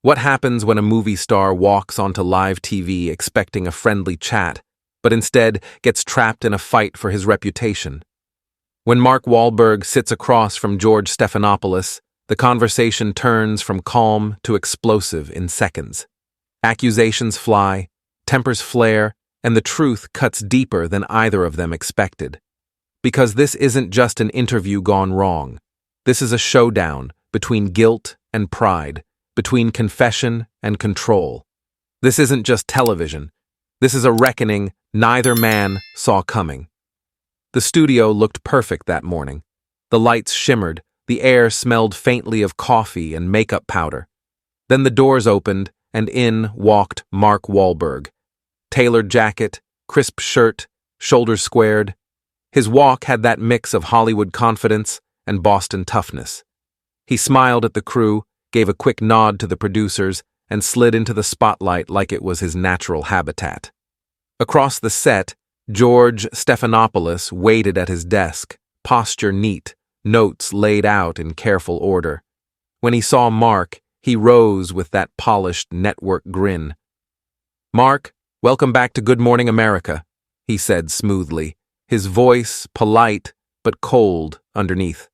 What happens when a movie star walks onto live TV expecting a friendly chat, but instead gets trapped in a fight for his reputation? When Mark Wahlberg sits across from George Stephanopoulos, the conversation turns from calm to explosive in seconds. Accusations fly, tempers flare, and the truth cuts deeper than either of them expected. Because this isn't just an interview gone wrong. This is a showdown between guilt and pride, between confession and control. This isn't just television. This is a reckoning neither man saw coming. The studio looked perfect that morning. The lights shimmered, the air smelled faintly of coffee and makeup powder. Then the doors opened, and in walked Mark Wahlberg. Tailored jacket, crisp shirt, shoulders squared. His walk had that mix of Hollywood confidence and Boston toughness. He smiled at the crew, gave a quick nod to the producers, and slid into the spotlight like it was his natural habitat. Across the set, George Stephanopoulos waited at his desk, posture neat, notes laid out in careful order. When he saw Mark, he rose with that polished network grin. "Mark, welcome back to Good Morning America," he said smoothly, his voice polite but cold underneath.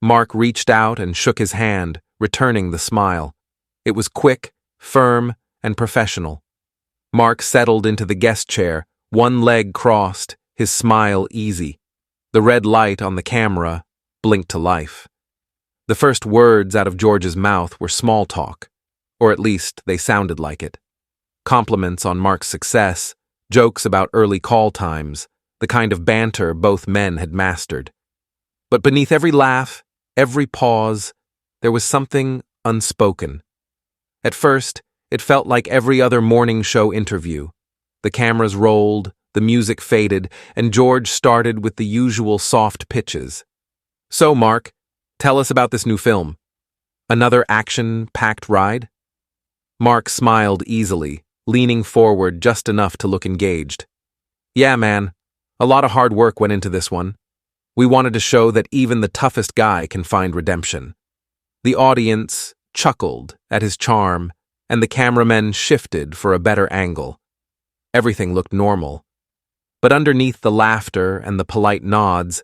Mark reached out and shook his hand, returning the smile. It was quick, firm, and professional. Mark settled into the guest chair, one leg crossed, his smile easy. The red light on the camera blinked to life. The first words out of George's mouth were small talk, or at least they sounded like it. Compliments on Mark's success, jokes about early call times, the kind of banter both men had mastered. But beneath every laugh, every pause, there was something unspoken. At first, it felt like every other morning show interview. The cameras rolled, the music faded, and George started with the usual soft pitches. "So, Mark, tell us about this new film. Another action-packed ride?" Mark smiled easily, leaning forward just enough to look engaged. "Yeah, man. A lot of hard work went into this one. We wanted to show that even the toughest guy can find redemption." The audience chuckled at his charm, and the cameramen shifted for a better angle. Everything looked normal. But underneath the laughter and the polite nods,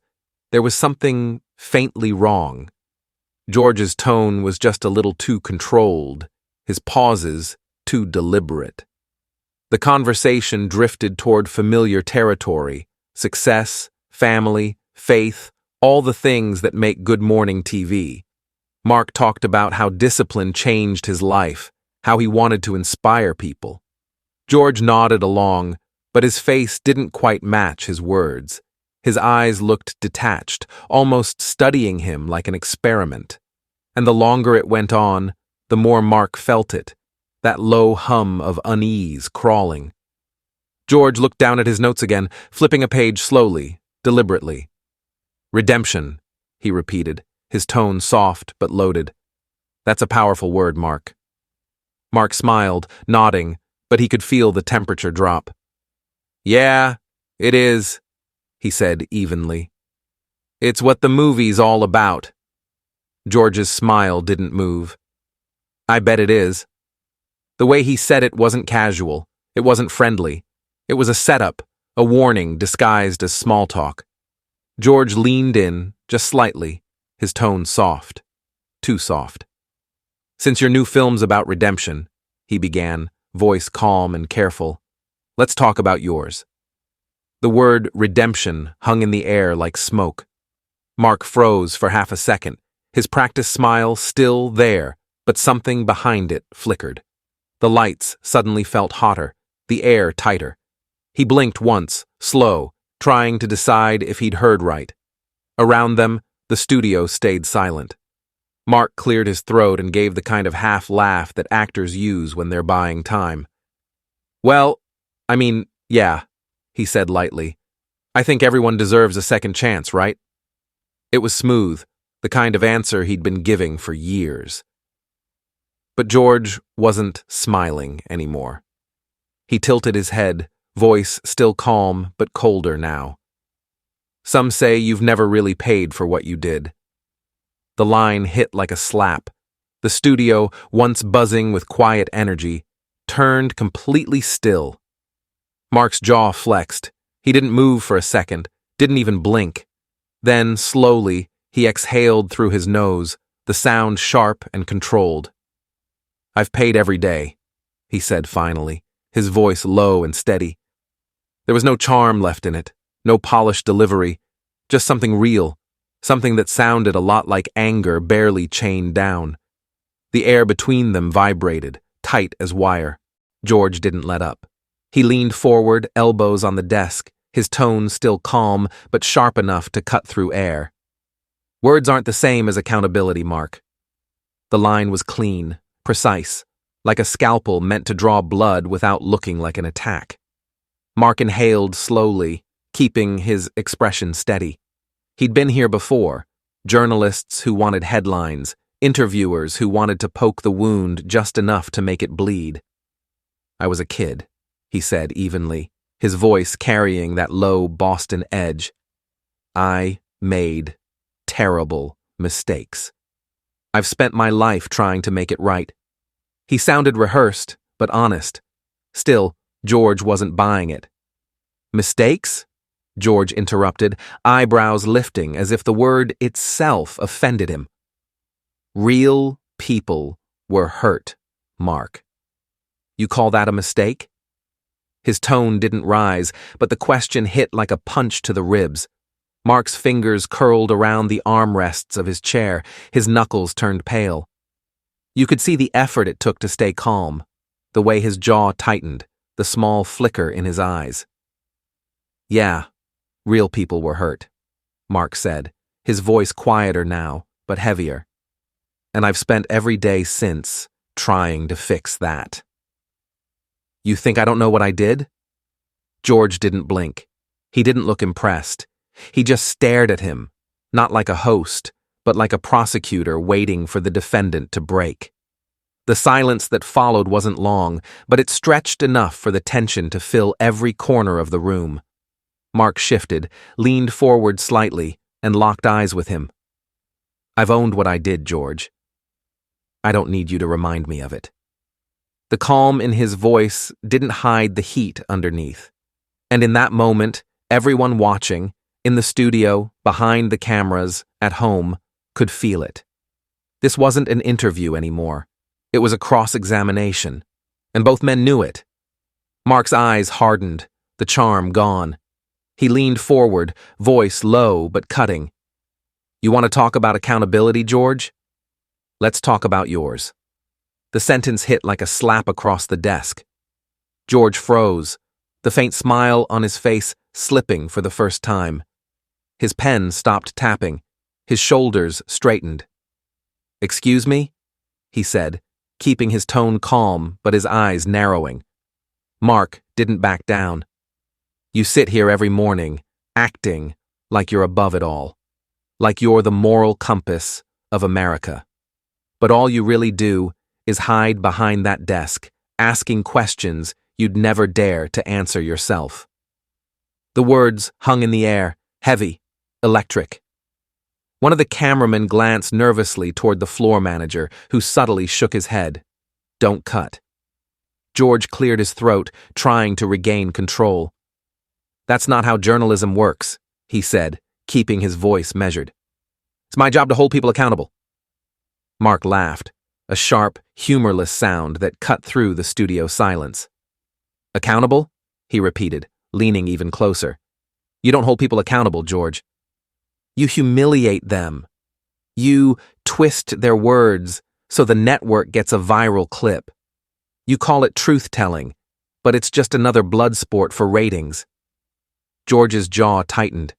there was something faintly wrong. George's tone was just a little too controlled, his pauses too deliberate. The conversation drifted toward familiar territory: success, family, faith, all the things that make good morning TV. Mark talked about how discipline changed his life, how he wanted to inspire people. George nodded along, but his face didn't quite match his words. His eyes looked detached, almost studying him like an experiment. And the longer it went on, the more Mark felt it, that low hum of unease crawling. George looked down at his notes again, flipping a page slowly, deliberately. "Redemption," he repeated, his tone soft but loaded. "That's a powerful word, Mark." Mark smiled, nodding, but he could feel the temperature drop. "Yeah, it is," he said evenly. "It's what the movie's all about." George's smile didn't move. "I bet it is." The way he said it wasn't casual, it wasn't friendly. It was a setup, a warning disguised as small talk. George leaned in, just slightly, his tone soft. Too soft. "Since your new film's about redemption," he began, voice calm and careful, "let's talk about yours." The word redemption hung in the air like smoke. Mark froze for half a second, his practiced smile still there, but something behind it flickered. The lights suddenly felt hotter, the air tighter. He blinked once, slow, trying to decide if he'd heard right. Around them, the studio stayed silent. Mark cleared his throat and gave the kind of half laugh that actors use when they're buying time. "Well, yeah," he said lightly. "I think everyone deserves a second chance, right?" It was smooth, the kind of answer he'd been giving for years. But George wasn't smiling anymore. He tilted his head, voice still calm but colder now. "Some say you've never really paid for what you did." The line hit like a slap. The studio, once buzzing with quiet energy, turned completely still. Mark's jaw flexed. He didn't move for a second, didn't even blink. Then, slowly, he exhaled through his nose, the sound sharp and controlled. "I've paid every day," he said finally, his voice low and steady. There was no charm left in it, no polished delivery, just something real, something that sounded a lot like anger barely chained down. The air between them vibrated, tight as wire. George didn't let up. He leaned forward, elbows on the desk, his tone still calm but sharp enough to cut through air. "Words aren't the same as accountability, Mark." The line was clean, precise, like a scalpel meant to draw blood without looking like an attack. Mark inhaled slowly, keeping his expression steady. He'd been here before, journalists who wanted headlines, interviewers who wanted to poke the wound just enough to make it bleed. "I was a kid," he said evenly, his voice carrying that low Boston edge. "I made terrible mistakes. I've spent my life trying to make it right." He sounded rehearsed, but honest. Still, George wasn't buying it. "Mistakes?" George interrupted, eyebrows lifting as if the word itself offended him. "Real people were hurt, Mark. You call that a mistake?" His tone didn't rise, but the question hit like a punch to the ribs. Mark's fingers curled around the armrests of his chair, his knuckles turned pale. You could see the effort it took to stay calm, the way his jaw tightened, the small flicker in his eyes. "Yeah, real people were hurt," Mark said, his voice quieter now, but heavier. "And I've spent every day since trying to fix that." "You think I don't know what I did?" George didn't blink. He didn't look impressed. He just stared at him, not like a host, but like a prosecutor waiting for the defendant to break. The silence that followed wasn't long, but it stretched enough for the tension to fill every corner of the room. Mark shifted, leaned forward slightly, and locked eyes with him. "I've owned what I did, George. I don't need you to remind me of it." The calm in his voice didn't hide the heat underneath. And in that moment, everyone watching, in the studio, behind the cameras, at home, could feel it. This wasn't an interview anymore. It was a cross-examination, and both men knew it. Mark's eyes hardened, the charm gone. He leaned forward, voice low but cutting. "You want to talk about accountability, George? Let's talk about yours." The sentence hit like a slap across the desk. George froze, the faint smile on his face slipping for the first time. His pen stopped tapping, his shoulders straightened. "Excuse me?" he said, keeping his tone calm but his eyes narrowing. Mark didn't back down. "You sit here every morning, acting like you're above it all, like you're the moral compass of America. But all you really do is hide behind that desk, asking questions you'd never dare to answer yourself." The words hung in the air, heavy, electric. One of the cameramen glanced nervously toward the floor manager, who subtly shook his head. "Don't cut." George cleared his throat, trying to regain control. "That's not how journalism works," he said, keeping his voice measured. "It's my job to hold people accountable." Mark laughed, a sharp, humorless sound that cut through the studio silence. "Accountable?" he repeated, leaning even closer. "You don't hold people accountable, George. You humiliate them. You twist their words so the network gets a viral clip. You call it truth-telling, but it's just another blood sport for ratings." George's jaw tightened.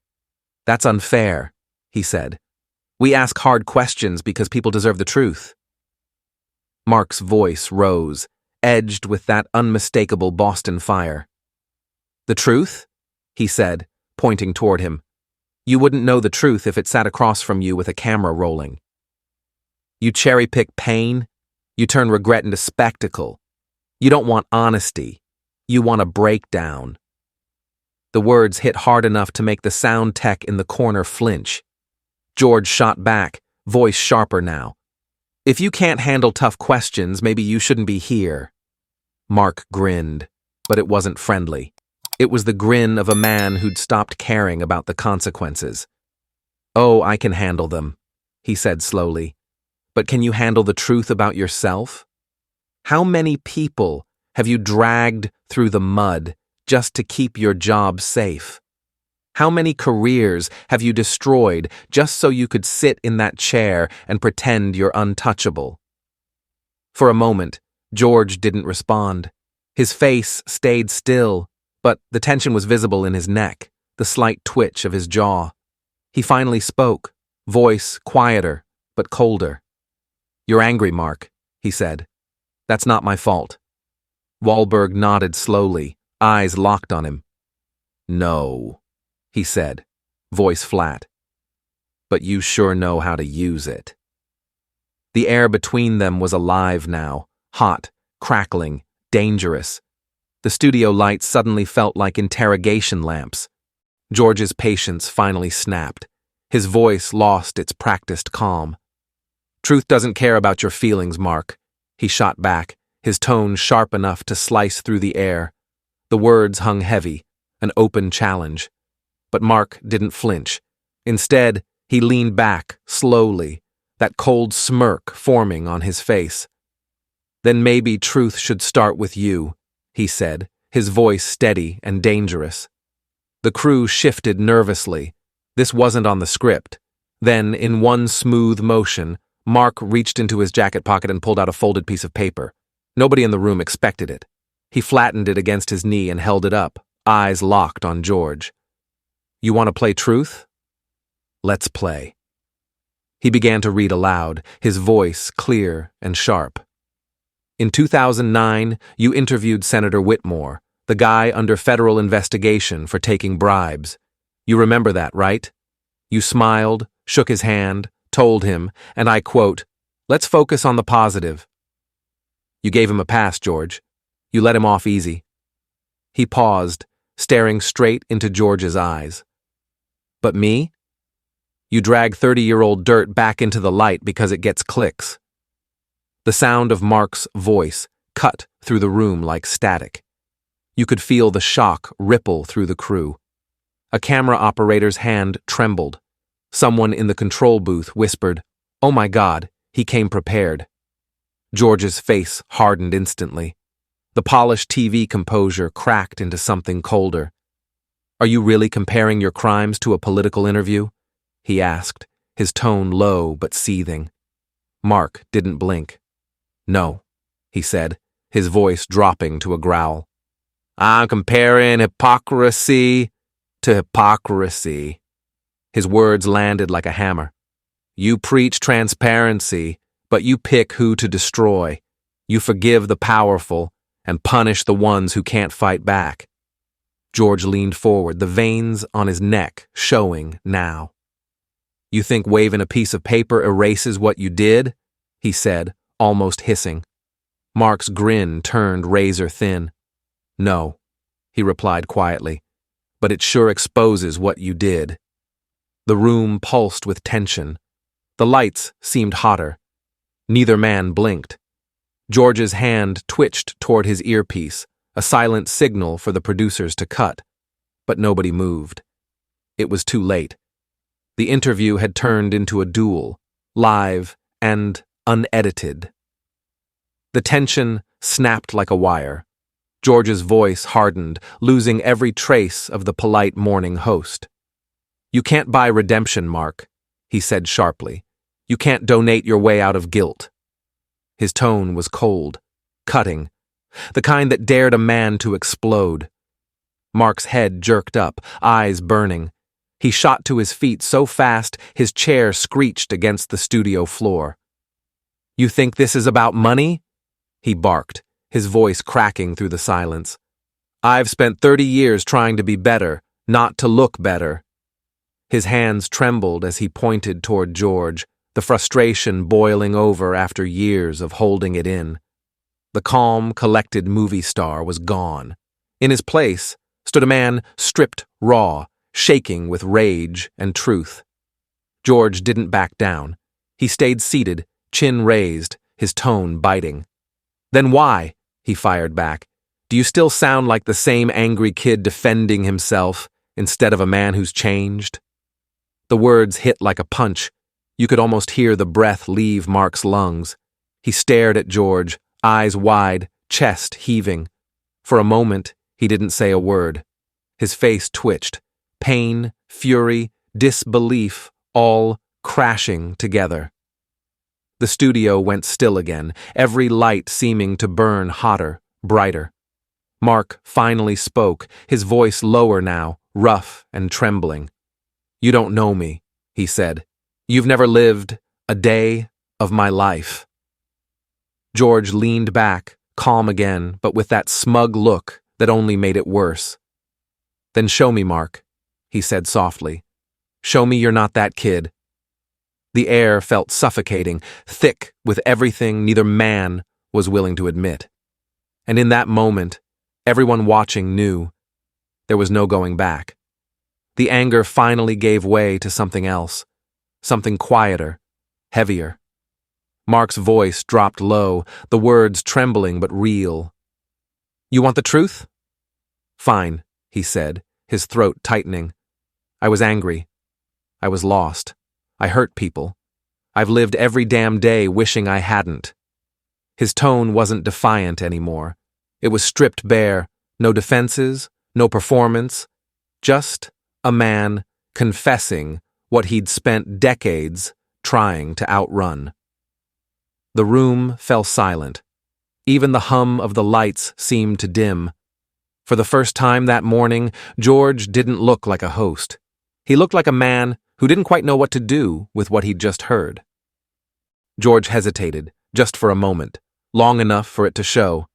"That's unfair," he said. "We ask hard questions because people deserve the truth." Mark's voice rose, edged with that unmistakable Boston fire. "The truth?" he said, pointing toward him. "You wouldn't know the truth if it sat across from you with a camera rolling. You cherry-pick pain. You turn regret into spectacle. You don't want honesty. You want a breakdown." The words hit hard enough to make the sound tech in the corner flinch. George shot back, voice sharper now. If you can't handle tough questions, maybe you shouldn't be here. Mark grinned, but it wasn't friendly. It was the grin of a man who'd stopped caring about the consequences. "Oh, I can handle them," he said slowly. "But can you handle the truth about yourself? How many people have you dragged through the mud just to keep your job safe? How many careers have you destroyed just so you could sit in that chair and pretend you're untouchable?" For a moment, George didn't respond. His face stayed still, but the tension was visible in his neck, the slight twitch of his jaw. He finally spoke, voice quieter but colder. "You're angry, Mark," he said. "That's not my fault." Wahlberg nodded slowly, eyes locked on him. "No," he said, voice flat. "But you sure know how to use it." The air between them was alive now, hot, crackling, dangerous. The studio lights suddenly felt like interrogation lamps. George's patience finally snapped. His voice lost its practiced calm. "Truth doesn't care about your feelings, Mark," he shot back, his tone sharp enough to slice through the air. The words hung heavy, an open challenge. But Mark didn't flinch. Instead, he leaned back, slowly, that cold smirk forming on his face. "Then maybe truth should start with you," he said, his voice steady and dangerous. The crew shifted nervously. This wasn't on the script. Then, in one smooth motion, Mark reached into his jacket pocket and pulled out a folded piece of paper. Nobody in the room expected it. He flattened it against his knee and held it up, eyes locked on George. "You want to play truth? Let's play." He began to read aloud, his voice clear and sharp. "In 2009, you interviewed Senator Whitmore, the guy under federal investigation for taking bribes. You remember that, right? You smiled, shook his hand, told him, and I quote, 'Let's focus on the positive.' You gave him a pass, George. You let him off easy." He paused, staring straight into George's eyes. "But me? You drag 30-year-old dirt back into the light because it gets clicks." The sound of Mark's voice cut through the room like static. You could feel the shock ripple through the crew. A camera operator's hand trembled. Someone in the control booth whispered, "Oh my God, he came prepared." George's face hardened instantly. The polished TV composure cracked into something colder. "Are you really comparing your crimes to a political interview?" he asked, his tone low but seething. Mark didn't blink. "No," he said, his voice dropping to a growl. "I'm comparing hypocrisy to hypocrisy." His words landed like a hammer. "You preach transparency, but you pick who to destroy. You forgive the powerful and punish the ones who can't fight back." George leaned forward, the veins on his neck showing now. "You think waving a piece of paper erases what you did?" he said, almost hissing. Mark's grin turned razor thin. "No," he replied quietly, "but it sure exposes what you did." The room pulsed with tension. The lights seemed hotter. Neither man blinked. George's hand twitched toward his earpiece, a silent signal for the producers to cut. But nobody moved. It was too late. The interview had turned into a duel, live and unedited. The tension snapped like a wire. George's voice hardened, losing every trace of the polite morning host. "You can't buy redemption, Mark," he said sharply. "You can't donate your way out of guilt." His tone was cold, cutting, the kind that dared a man to explode. Mark's head jerked up, eyes burning. He shot to his feet so fast his chair screeched against the studio floor. "You think this is about money?" he barked, his voice cracking through the silence. "I've spent 30 years trying to be better, not to look better." His hands trembled as he pointed toward George, the frustration boiling over after years of holding it in. The calm, collected movie star was gone. In his place stood a man stripped raw, shaking with rage and truth. George didn't back down. He stayed seated, chin raised, his tone biting. "Then why?" he fired back. "Do you still sound like the same angry kid defending himself instead of a man who's changed?" The words hit like a punch. You could almost hear the breath leave Mark's lungs. He stared at George, eyes wide, chest heaving. For a moment, he didn't say a word. His face twitched. Pain, fury, disbelief, all crashing together. The studio went still again, every light seeming to burn hotter, brighter. Mark finally spoke, his voice lower now, rough and trembling. "You don't know me," he said. "You've never lived a day of my life." George leaned back, calm again, but with that smug look that only made it worse. "Then show me, Mark," he said softly. "Show me you're not that kid." The air felt suffocating, thick with everything neither man was willing to admit. And in that moment, everyone watching knew there was no going back. The anger finally gave way to something else, something quieter, heavier. Mark's voice dropped low, the words trembling but real. "You want the truth?" "Fine," he said, his throat tightening. "I was angry. I was lost. I hurt people. I've lived every damn day wishing I hadn't." His tone wasn't defiant anymore. It was stripped bare, no defenses, no performance, just a man confessing what he'd spent decades trying to outrun. The room fell silent. Even the hum of the lights seemed to dim. For the first time that morning, George didn't look like a host. He looked like a man who didn't quite know what to do with what he'd just heard. George hesitated, just for a moment, long enough for it to show.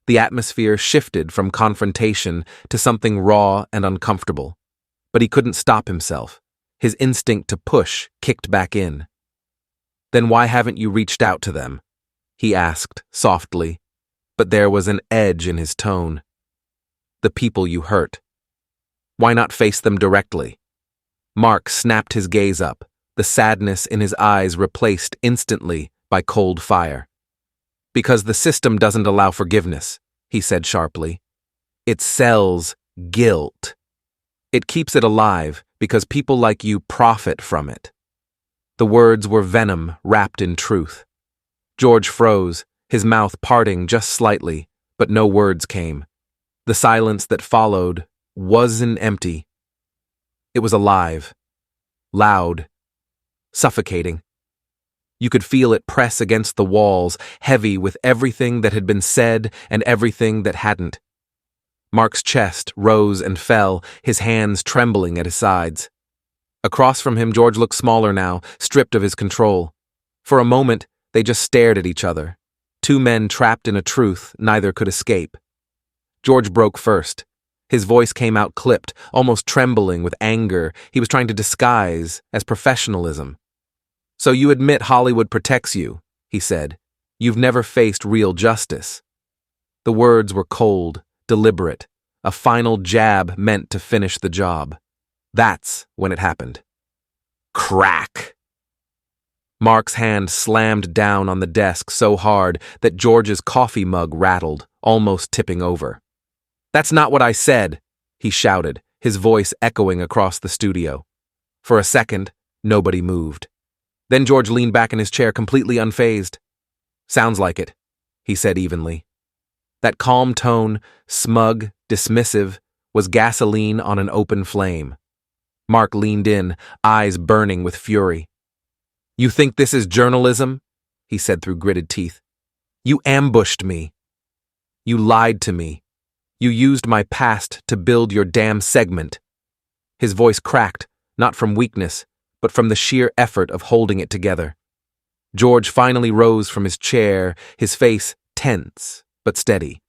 The atmosphere shifted from confrontation to something raw and uncomfortable. But he couldn't stop himself. His instinct to push kicked back in. "Then why haven't you reached out to them?" he asked softly, but there was an edge in his tone. "The people you hurt. Why not face them directly?" Mark snapped his gaze up, the sadness in his eyes replaced instantly by cold fire. "Because the system doesn't allow forgiveness," he said sharply. "It sells guilt. It keeps it alive because people like you profit from it." The words were venom wrapped in truth. George froze, his mouth parting just slightly, but no words came. The silence that followed wasn't empty. It was alive, loud, suffocating. You could feel it press against the walls, heavy with everything that had been said and everything that hadn't. Mark's chest rose and fell, his hands trembling at his sides. Across from him, George looked smaller now, stripped of his control. For a moment, they just stared at each other. Two men trapped in a truth neither could escape. George broke first. His voice came out clipped, almost trembling with anger he was trying to disguise as professionalism. "So you admit Hollywood protects you," he said. "You've never faced real justice." The words were cold, deliberate, a final jab meant to finish the job. That's when it happened. Crack! Mark's hand slammed down on the desk so hard that George's coffee mug rattled, almost tipping over. "That's not what I said," he shouted, his voice echoing across the studio. For a second, nobody moved. Then George leaned back in his chair completely unfazed. "Sounds like it," he said evenly. That calm tone, smug, dismissive, was gasoline on an open flame. Mark leaned in, eyes burning with fury. "You think this is journalism?" he said through gritted teeth. "You ambushed me. You lied to me. You used my past to build your damn segment." His voice cracked, not from weakness, but from the sheer effort of holding it together. George finally rose from his chair, his face tense but steady.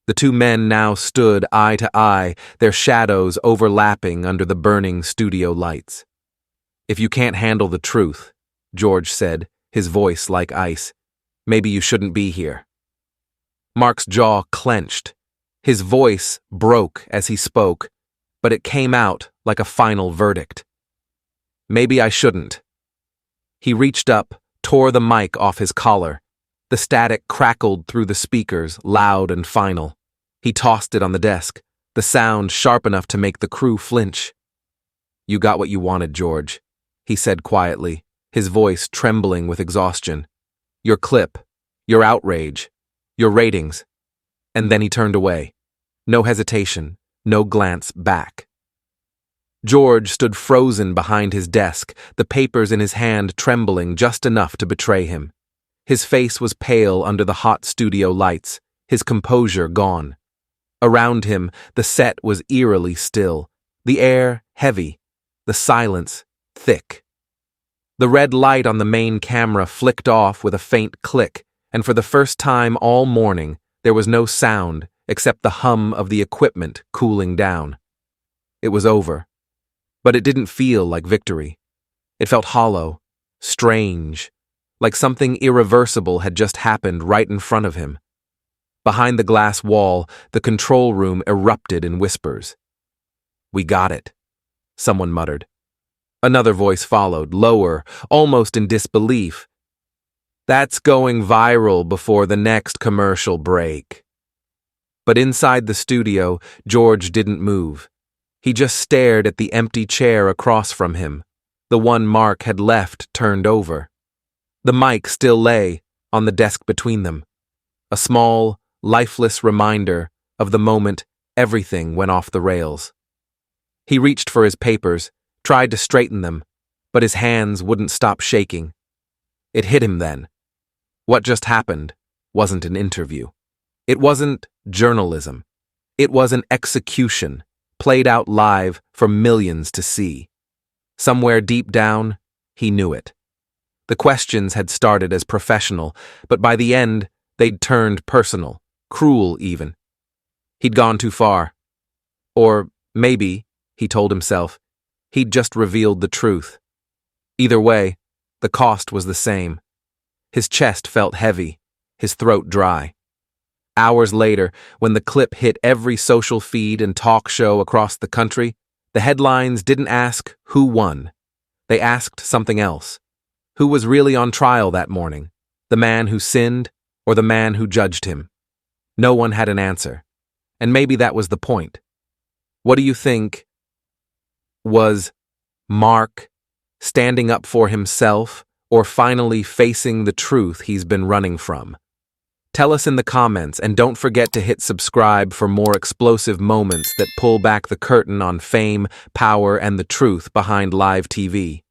The two men now stood eye to eye, their shadows overlapping under the burning studio lights. "If you can't handle the truth," George said, his voice like ice, "maybe you shouldn't be here." Mark's jaw clenched. His voice broke as he spoke, but it came out like a final verdict. "Maybe I shouldn't." He reached up, tore the mic off his collar. The static crackled through the speakers, loud and final. He tossed it on the desk, the sound sharp enough to make the crew flinch. "You got what you wanted, George," he said quietly, his voice trembling with exhaustion. "Your clip, your outrage, your ratings." And then he turned away. No hesitation, no glance back. George stood frozen behind his desk, the papers in his hand trembling just enough to betray him. His face was pale under the hot studio lights, his composure gone. Around him, the set was eerily still, the air heavy, the silence thick. The red light on the main camera flicked off with a faint click, and for the first time all morning, there was no sound except the hum of the equipment cooling down. It was over. But it didn't feel like victory. It felt hollow, strange, like something irreversible had just happened right in front of him. Behind the glass wall, the control room erupted in whispers. "We got it," someone muttered. Another voice followed, lower, almost in disbelief. "That's going viral before the next commercial break." But inside the studio, George didn't move. He just stared at the empty chair across from him, the one Mark had left turned over. The mic still lay on the desk between them, a small, lifeless reminder of the moment everything went off the rails. He reached for his papers, tried to straighten them, but his hands wouldn't stop shaking. It hit him then. What just happened wasn't an interview. It wasn't journalism. It was an execution, played out live for millions to see. Somewhere deep down, he knew it. The questions had started as professional, but by the end, they'd turned personal, cruel even. He'd gone too far. Or maybe, he told himself, he'd just revealed the truth. Either way, the cost was the same. His chest felt heavy, his throat dry. Hours later, when the clip hit every social feed and talk show across the country, the headlines didn't ask who won. They asked something else. Who was really on trial that morning? The man who sinned or the man who judged him? No one had an answer. And maybe that was the point. What do you think? Was Mark standing up for himself or finally facing the truth he's been running from? Tell us in the comments, and don't forget to hit subscribe for more explosive moments that pull back the curtain on fame, power, and the truth behind live TV.